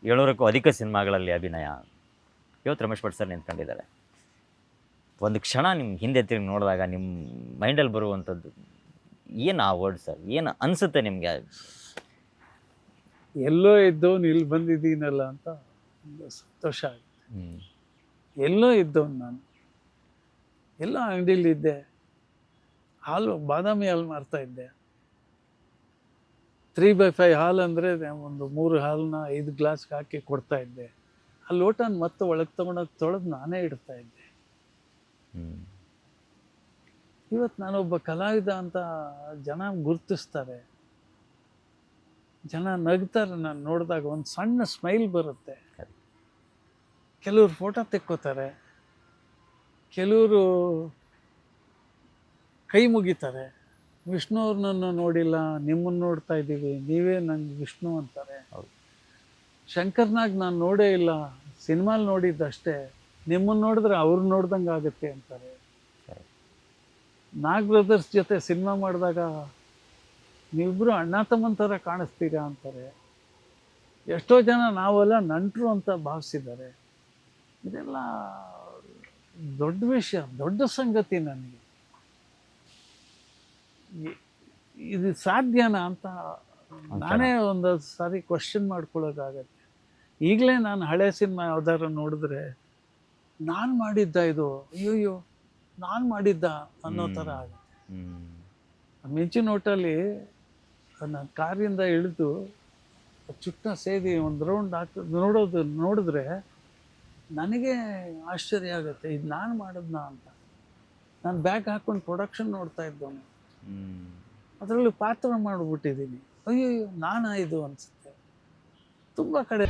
700ಕ್ಕೂ ಅಧಿಕ ಸಿನಿಮಾಗಳಲ್ಲಿ ಅಭಿನಯ. ಇವತ್ತು ರಮೇಶ್ ಭಟ್ ಸರ್ ನಿಂತ್ಕೊಂಡಿದ್ದಾರೆ. ಒಂದು ಕ್ಷಣ ನಿಮ್ಮ ಹಿಂದೆ ತಿರುಗಿ ನೋಡಿದಾಗ ನಿಮ್ಮ ಮೈಂಡಲ್ಲಿ ಬರುವಂಥದ್ದು ಏನು ಆ ವರ್ಡ್ ಸರ್? ಏನು ಅನಿಸುತ್ತೆ ನಿಮಗೆ? ಎಲ್ಲೋ ಇದ್ದವನು ಇಲ್ಲಿ ಬಂದಿದ್ದೀನಲ್ಲ ಅಂತ ಒಂದು ಸಂತೋಷ ಆಗುತ್ತೆ. ಎಲ್ಲೋ ಇದ್ದವನು ನಾನು, ಎಲ್ಲೋ ಅಂಗಡಿಲಿದ್ದೆ, ಬಾದಾಮಿ ಹಾಲು ಮಾರ್ತಾ ಇದ್ದೆ. 3/5 ಹಾಲು ಅಂದರೆ ಒಂದು 3 ಹಾಲನ್ನ 5 ಗ್ಲಾಸ್ಗೆ ಹಾಕಿ ಕೊಡ್ತಾ ಇದ್ದೆ. ಆ ಲೋಟನ ಮತ್ತೆ ಒಳಗೆ ತೊಗೊಂಡೋಗಿ ತೊಳೆದು ನಾನೇ ಇಡ್ತಾ ಇದ್ದೆ. ಇವತ್ತು ನಾನೊಬ್ಬ ಕಲಾವಿದ ಅಂತ ಜನ ಗುರುತಿಸ್ತಾರೆ, ಜನ ನಗ್ತಾರೆ. ನಾನು ನೋಡಿದಾಗ ಒಂದು ಸಣ್ಣ ಸ್ಮೈಲ್ ಬರುತ್ತೆ. ಕೆಲವರು ಫೋಟೋ ತೆಕ್ಕೋತಾರೆ, ಕೆಲವರು ಕೈ ಮುಗಿತಾರೆ. ವಿಷ್ಣು ಅವ್ರನ್ನ ನೋಡಿಲ್ಲ, ನಿಮ್ಮನ್ನು ನೋಡ್ತಾ ಇದ್ದೀವಿ, ನೀವೇ ನಂಗೆ ವಿಷ್ಣು ಅಂತಾರೆ. ಶಂಕರ್ನಾಗ್ ನಾನು ನೋಡೇ ಇಲ್ಲ, ಸಿನಿಮಾಲ್ ನೋಡಿದ್ದಷ್ಟೇ, ನಿಮ್ಮನ್ನು ನೋಡಿದ್ರೆ ಅವ್ರು ನೋಡ್ದಂಗೆ ಆಗುತ್ತೆ ಅಂತಾರೆ. ನಾಗ್ ಬ್ರದರ್ಸ್ ಜೊತೆ ಸಿನಿಮಾ ಮಾಡಿದಾಗ ನೀವಿಬ್ಬರು ಅಣ್ಣ ತಮ್ಮನ ಥರ ಕಾಣಿಸ್ತೀರಾ ಅಂತಾರೆ. ಎಷ್ಟೋ ಜನ ನಾವೆಲ್ಲ ನಂಟರು ಅಂತ ಭಾವಿಸಿದ್ದಾರೆ. ಇದೆಲ್ಲ ದೊಡ್ಡ ವಿಷಯ, ದೊಡ್ಡ ಸಂಗತಿ. ನನಗೆ ಇದು ಸಾಧ್ಯನಾ ಅಂತ ನಾನೇ ಒಂದು ಸಾರಿ ಕ್ವಶನ್ ಮಾಡ್ಕೊಳ್ಳೋಕ್ಕಾಗತ್ತೆ. ಈಗಲೇ ನಾನು ಹಳೆ ಸಿನಿಮಾ ಯಾವ್ದಾರು ನೋಡಿದ್ರೆ ನಾನು ಮಾಡಿದ್ದ ಇದು, ಅಯ್ಯೋಯ್ಯೋ ನಾನು ಮಾಡಿದ್ದ ಅನ್ನೋ ಥರ ಆಗುತ್ತೆ. ಮಿಂಚಿನ ಹೋಟಲ್ಲಿ ನಾನು ಕಾರಿಂದ ಇಳಿದು ಚುಟ್ಟ ಸೇದಿ ಒಂದು ರೌಂಡ್ ನೋಡಿದ್ರೆ ನನಗೆ ಆಶ್ಚರ್ಯ ಆಗುತ್ತೆ, ಇದು ನಾನು ಮಾಡಿದ್ನ ಅಂತ. ನಾನು ಬ್ಯಾಗ್ ಹಾಕ್ಕೊಂಡು ಪ್ರೊಡಕ್ಷನ್ ನೋಡ್ತಾ ಇದ್ದವನು, ಅದರಲ್ಲಿ ಪಾತ್ರ ಮಾಡಿಬಿಟ್ಟಿದ್ದೀನಿ. ಅಯ್ಯೋ ನಾನಾ ಇದು ಅನಿಸುತ್ತೆ ತುಂಬ ಕಡೆ.